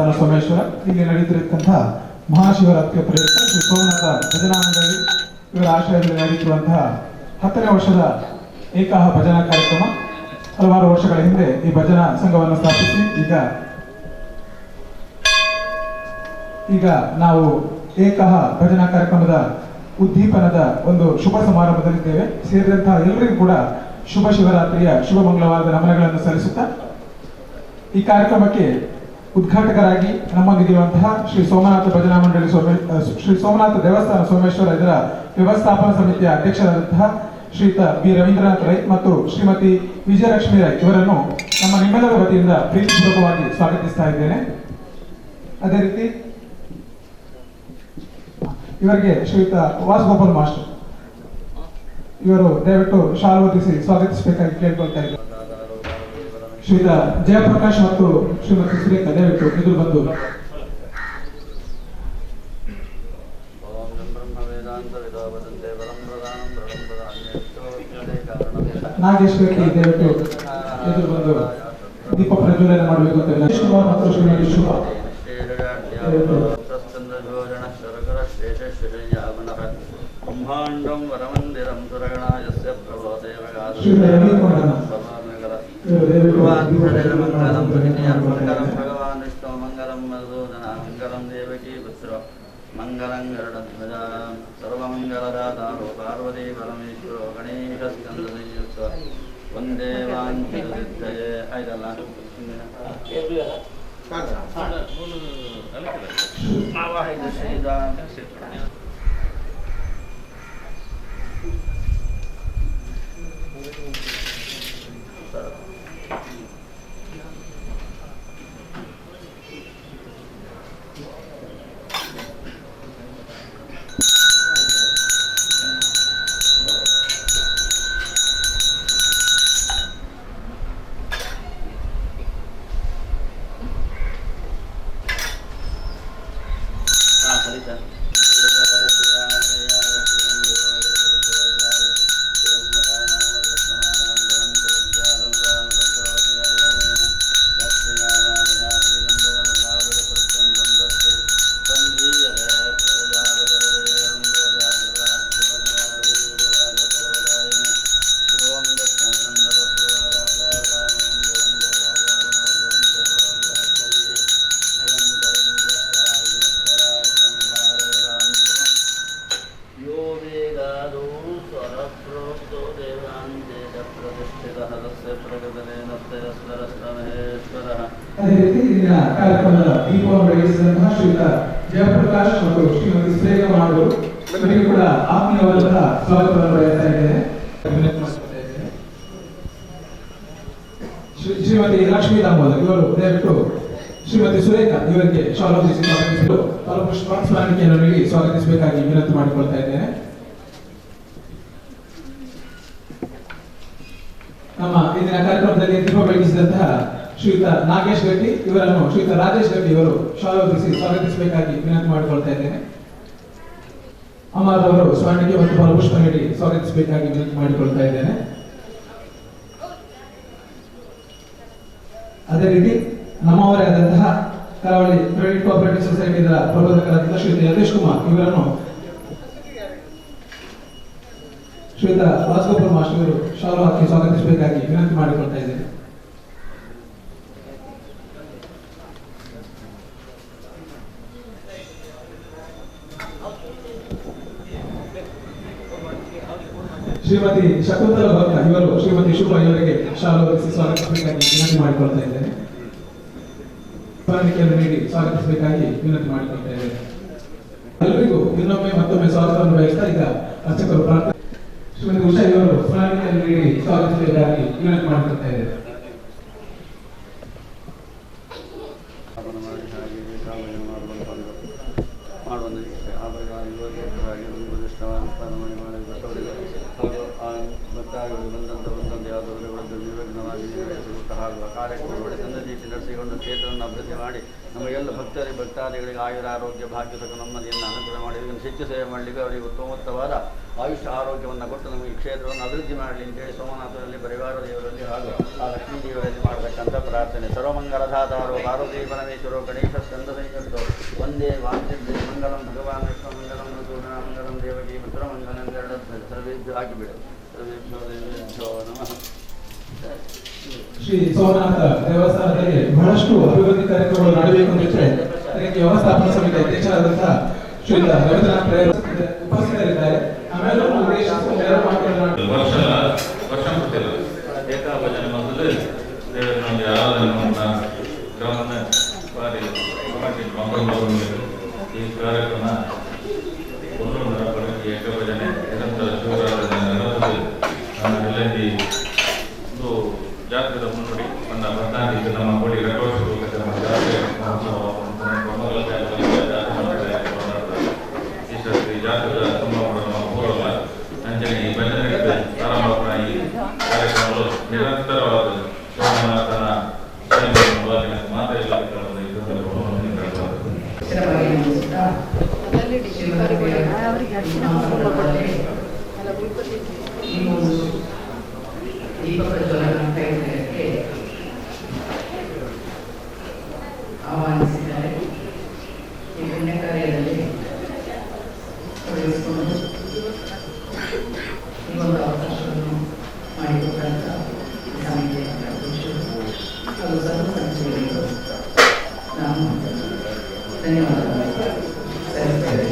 ಮಂಗಳವಾರ ಸೋಮೇಶ್ವರ ಇಲ್ಲಿ ನಡೆಯುತ್ತಿರತಕ್ಕಂತಹ ಮಹಾಶಿವರಾತ್ರಿಯ ಪ್ರಯುಕ್ತ ಶ್ರೀ ಸೋಮನಾಥ ಭಜನಾ ಮಂಡಳಿ ಇವರ ಆಶ್ರಯದಲ್ಲಿ ನಡೆಯುತ್ತಿರುವಂತಹ 10ನೇ ವರ್ಷದ ಏಕಾಹ ಭಜನಾ ಕಾರ್ಯಕ್ರಮ. ಹಲವಾರು ವರ್ಷಗಳ ಹಿಂದೆ ಈ ಭಜನಾ ಸಂಘವನ್ನು ಸ್ಥಾಪಿಸಿ ಈಗ ನಾವು ಏಕಾಹ ಭಜನಾ ಕಾರ್ಯಕ್ರಮದ ಉದ್ದೀಪನದ ಒಂದು ಶುಭ ಸಮಾರಂಭದಲ್ಲಿದ್ದೇವೆ. ಸೇರಿದಂತಹ ಎಲ್ಲರಿಗೂ ಕೂಡ ಶುಭ ಶಿವರಾತ್ರಿಯ ಶುಭ ಮಂಗಳವಾರದ ನಮನಗಳನ್ನು ಸಲ್ಲಿಸುತ್ತಾ ಈ ಕಾರ್ಯಕ್ರಮಕ್ಕೆ ಉದ್ಘಾಟಕರಾಗಿ ನಮ್ಮೊಂದಿಗಿರುವಂತಹ ಶ್ರೀ ಸೋಮನಾಥ ಭಜನಾ ಮಂಡಳಿ ಶ್ರೀ ಸೋಮನಾಥ ದೇವಸ್ಥಾನ ಸೋಮೇಶ್ವರ ಇದರ ವ್ಯವಸ್ಥಾಪನಾ ಸಮಿತಿಯ ಅಧ್ಯಕ್ಷರಾದಂತಹ ಶ್ರೀಯುತ ಬಿ ರವೀಂದ್ರನಾಥ್ ರೈ ಮತ್ತು ಶ್ರೀಮತಿ ವಿಜಯಲಕ್ಷ್ಮಿ ರೈ ಇವರನ್ನು ನಮ್ಮ ನಿಮ್ಮೆಲ್ಲರ ವತಿಯಿಂದ ಪ್ರೀತಿಪೂರ್ವಕವಾಗಿ ಸ್ವಾಗತಿಸ್ತಾ ಇದ್ದೇನೆ. ಅದೇ ರೀತಿ ಇವರಿಗೆ ಶ್ರೀಯುತ ವಾಸಗೋಪಾಲ್ ಮಾಸ್ಟರ್ ಇವರು ದಯವಿಟ್ಟು ಶಾಲು ಹೊದಿಸಿ ಸ್ವಾಗತಿಸಬೇಕಾಗಿ ಕೇಳ್ಕೊಳ್ತಾ ಇದ್ದಾರೆ. ಶ್ರೀಯುತ ಜಯಪ್ರಕಾಶ್ ಮತ್ತು ಶ್ರೀಮತಿ ಸುರೇಖಾ ದಯವಿಟ್ಟು ಎದುರು ಬಂದು ನಾಗೇಶ್ವರಿ ದಯವಿಟ್ಟು ಎದುರು ಬಂದು ದೀಪ ಪ್ರಜ್ವಲನೆ ಮಾಡಬೇಕು ಅಂತ ಕುಮಾರ್ ಮತ್ತು ಶ್ರೀಮತಿ ಶುಭ ಬ್ರಹ್ಮಾಂಡಂ ವರಮಂದಿರಂ ಸುರಗಣಾಯಸ್ಯ ಪ್ರಭೋದೇವಗಾದ ಭಗವಾನ್ ವಿಷ್ಣು ಮಂಗಲಂ ಮಧುಸೂದನ ಮಂಗಲಂ ದೇವಕೀ ಪುತ್ರ ಮಂಗಲಂ ಗರುಡಧ್ವಜ ಸರ್ವಮಂಗಲದಾತಾರೋ ಪಾರ್ವತೀ ಪರಮೇಶ್ವರೋ ಗಣೇಶಸ್ಕಂದ ಸಂಯುಕ್ತ ವಂದೇ ವಾಂಛಿತಸಿದ್ಧಯೇ. ಆಯ್ತಲ್ಲ ಅದೇ ರೀತಿ ಇಲ್ಲಿನ ಕಾರ್ಯಕ್ರಮದ ದೀಪವನ್ನು ಬೆಳಗಿಸಿದಂತಹ ಶ್ರೀಯುತ ಜಯಪ್ರಕಾಶ್ ಮತ್ತು ಶ್ರೀಮತಿ ಸುರೇಖಾ ಮಾಡುವರು ಇವರಿಗೆ ಕೂಡ ಆತ್ಮೀಯವಾದಂತಹ ಸ್ವಾಗತವನ್ನು ಬಯಸ್ತಾ ಇದ್ದೇನೆ. ಶ್ರೀಮತಿ ಲಕ್ಷ್ಮೀ ದಾಮೋದರ್ ಇವರು ದಯವಿಟ್ಟು ಶ್ರೀಮತಿ ಸುರೇಖಾ ಇವರಿಗೆ ಶಾಲೋದಿಸಿ ಸ್ವಾಗತಿಸಲು ಫಲಪುಷ್ಪ ಸ್ಮರಣಿಕೆಯನ್ನು ನೀಡಿ ಸ್ವಾಗತಿಸಬೇಕಾಗಿ ವಿನಂತಿ ಮಾಡಿಕೊಳ್ತಾ ಇದ್ದೇನೆ. ನಮ್ಮ ಇಂದಿನ ಕಾರ್ಯಕ್ರಮದಲ್ಲಿ ದೀಪ ಬೆಳಗಿಸಿದಂತಹ ಶ್ರೀಯುತ ನಾಗೇಶ್ ರೆಡ್ಡಿ ಇವರನ್ನು ಶ್ರೀಯುತ ರಾಜೇಶ್ ರೆಡ್ಡಿ ಇವರು ಶಾಲೋದಿಸಿ ಸ್ವಾಗತಿಸಬೇಕಾಗಿ ವಿನಂತಿ ಮಾಡಿಕೊಳ್ತಾ ಇದ್ದೇನೆ. ಅಮರವರು ಸ್ಮರಣಿಕೆ ಮತ್ತು ಫಲಪುಷ್ಪ ನೀಡಿ ಸ್ವಾಗತಿಸಬೇಕಾಗಿ ವಿನಂತಿ ಮಾಡಿಕೊಳ್ತಾ ಇದ್ದೇನೆ. ಅದೇ ರೀತಿ ನಮ್ಮವರೇ ಆದಂತಹ ಕರಾವಳಿ ಕ್ರೆಡಿಟ್ ಕೋಆಪರೇಟಿವ್ ಸೊಸೈಟಿ ಇದರ ಪ್ರಬೋಧಕರಾದಂತಹ ಶ್ರೀಯುತ ಯತೀಶ್ ಕುಮಾರ್ ಇವರನ್ನು ಶ್ರೀಯುತ ವಾಸಗೋಪಾಲ್ ಮಾಸ್ಟರ್ ಇವರು ಶಾಲು ಹಾಕಿ ಸ್ವಾಗತಿಸಬೇಕಾಗಿ ವಿನಂತಿ ಮಾಡಿಕೊಳ್ತಾ ಇದ್ದೇನೆ. ಶ್ರೀಮತಿ ಶಕುಂತಲ ಭಕ್ತ ಇವರು ಶ್ರೀಮತಿ ಶುಭ ಇವರಿಗೆ ಶಾಲು ಹೊದಿಸಿ ಸ್ವಾಗತಿಸಬೇಕಾಗಿ ವಿನಂತಿ ಮಾಡಿಕೊಳ್ತಾ ಇದ್ದೇನೆ. ಸ್ಮರಣಿಕೆಯನ್ನು ನೀಡಿ ಸ್ವಾಗತಿಸಬೇಕಾಗಿ ವಿನಂತಿ ಮಾಡಿಕೊಳ್ತಾ ಇದ್ದೇನೆ. ಎಲ್ಲರಿಗೂ ಇನ್ನೊಮ್ಮೆ ಮತ್ತೊಮ್ಮೆ ಸ್ವಾಗತವನ್ನು ಬಯಸ್ತಾ ಈಗ ಅರ್ಚಕರು ಪ್ರಾರ್ಥನೆ ಶ್ರೀಮತಿ ಉಷಾ ಇವರು ಸ್ಮರಣಿಕೆಯನ್ನು ನೀಡಿ ಸ್ವಾಗತಿಸಬೇಕಾಗಿ ವಿನಂತಿ ಮಾಡಿಕೊಳ್ತಾ ಇದ್ದೇನೆ. ನಡೆಸಿಕೊಂಡು ಕ್ಷೇತ್ರವನ್ನು ಅಭಿವೃದ್ಧಿ ಮಾಡಿ ನಮಗೆಲ್ಲ ಭಕ್ತಾದಿಗಳಿಗೆ ಆಯುರ ಆರೋಗ್ಯ ಭಾಗ್ಯ ಸುಖ ನೆಮ್ಮದಿಯನ್ನು ಅನುಗ್ರಹ ಮಾಡಿ ಹೆಚ್ಚು ಸೇವೆ ಮಾಡಲಿಕ್ಕೆ ಅವರಿಗೆ ಉತ್ತಮೋತ್ತವಾದ ಆಯುಷ್ಯ ಆರೋಗ್ಯವನ್ನು ಕೊಟ್ಟು ನಮಗೆ ಕ್ಷೇತ್ರವನ್ನು ಅಭಿವೃದ್ಧಿ ಮಾಡಲಿ ಅಂತೇಳಿ ಸೋಮನಾಥರಲ್ಲಿ ಪರಿವಾರ ದೇವರಲ್ಲಿ ಹಾಗೂ ಆ ಲಕ್ಷ್ಮೀ ದೇವರಲ್ಲಿ ಮಾಡ್ತಾ ಮಾಡತಕ್ಕಂಥ ಪ್ರಾರ್ಥನೆ. ಸರ್ವಮಂಗಲಧಾತಾರೋ ಪಾರ್ವತಿ ಪರಮೇಶ್ವರೋ ಗಣೇಶ ಸ್ಕಂದ ಸಂಯುಕ್ತೋ ವಂದೇ ವಾಂತಿದ್ದೆ ಮಂಗಲಂ ಭಗವಾನ್ ವಿಷ್ಣು ಮಂಗಲಂ ಸೂರ್ಯ ಮಂಗಲಂ ದೇವಕಿ ಪುತ್ರ ಮಂಗಲಂ ಗರುಡ ಸರ್ವೇಭ್ಯೋ ಹಾಕಿಬಿಡು. ಸರ್ವೇಭ್ಯೋ ದೇವೇಭ್ಯೋ ನಮಃ. ಶ್ರೀ ಸೋಮನಾಥ ದೇವಸ್ಥಾನದಲ್ಲಿ ಬಹಳಷ್ಟು ಅಭಿವೃದ್ಧಿ ಕಾರ್ಯಕ್ರಮಗಳು ನಡೆಯಬೇಕು ಅಂತ ಇದ್ರೆ ಅದಕ್ಕೆ ವ್ಯವಸ್ಥಾಪನಾ ಸಮಿತಿ ಅಧ್ಯಕ್ಷರಾದಂತಹ ಶ್ರೀ ರವೀಂದ್ರನಾಥ್ ರೈ ಉಪಸ್ಥಿತರಿದ್ದಾರೆ. ಆಮೇಲೆ ಏಕಾಭಜನ ಮೊದಲು ದೇವರನ್ನು ಆರಾಧನೆ ಈ ಕಾರ್ಯಕ್ರಮ ಒಂದೊಂದರ ಬಳಕೆ ಏಕಭಜನೆ ನಿರಂತರ ಶಿವರಾಧನೆ ನಡೆದು ಎಲ್ಲೆಂದಿ ಒಂದು ಜಾತ್ರೆದ ಮುನ್ನುಡಿ ನನ್ನ ಭಕ್ತಾದಿ ನಮ್ಮ ಕೋಡಿ ರಥೋತ್ಸವ ಜಾತ್ರೆ ಈ ಜಾತ್ರೆದ ತುಂಬ ಪೂರ್ವ ಅಂಜನೆ ಭಜನೆ ಪ್ರಾರಂಭ ಈ ಕಾರ್ಯಕ್ರಮಗಳು ನಿರಂತರವಾದ ಸೋಮನಾಥನ ಮಾತೆಲ್ಲ ಆಹ್ವಾನಿಸಿದ್ದಾರೆ. ಈ ಪುಣ್ಯ ಕಾರ್ಯದಲ್ಲಿ ತೊಡಗಿಸಿಕೊಂಡು ಈ ಒಂದು ಅವಕಾಶವನ್ನು ಮಾಡಿಕೊಟ್ಟಂತ ಸಮಿತಿಯ ಅಧ್ಯಕ್ಷರು ಹಾಗೂ ಸರ್ವ ಸಚಿವರಿಗೂ ನಾನು ಧನ್ಯವಾದಗಳನ್ನು ಸಲ್ಲಿಸುತ್ತೇವೆ.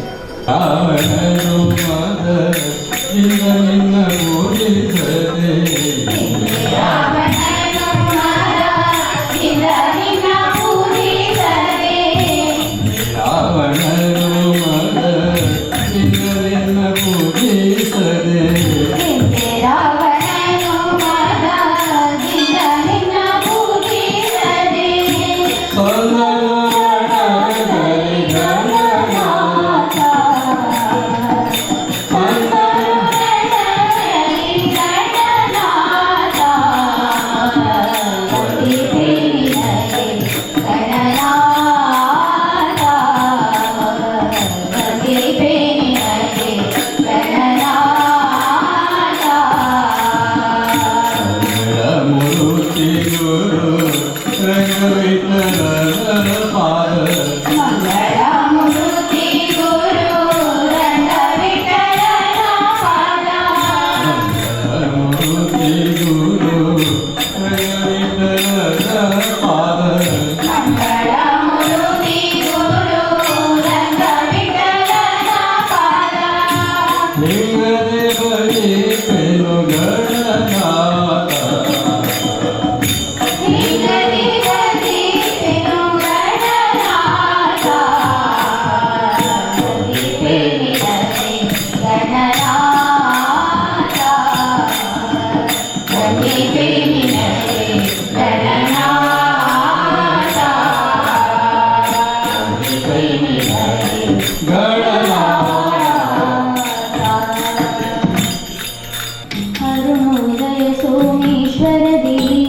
ಹರಮೋದಯ ಸೋಮೇಶ್ವರ ದೇವಿ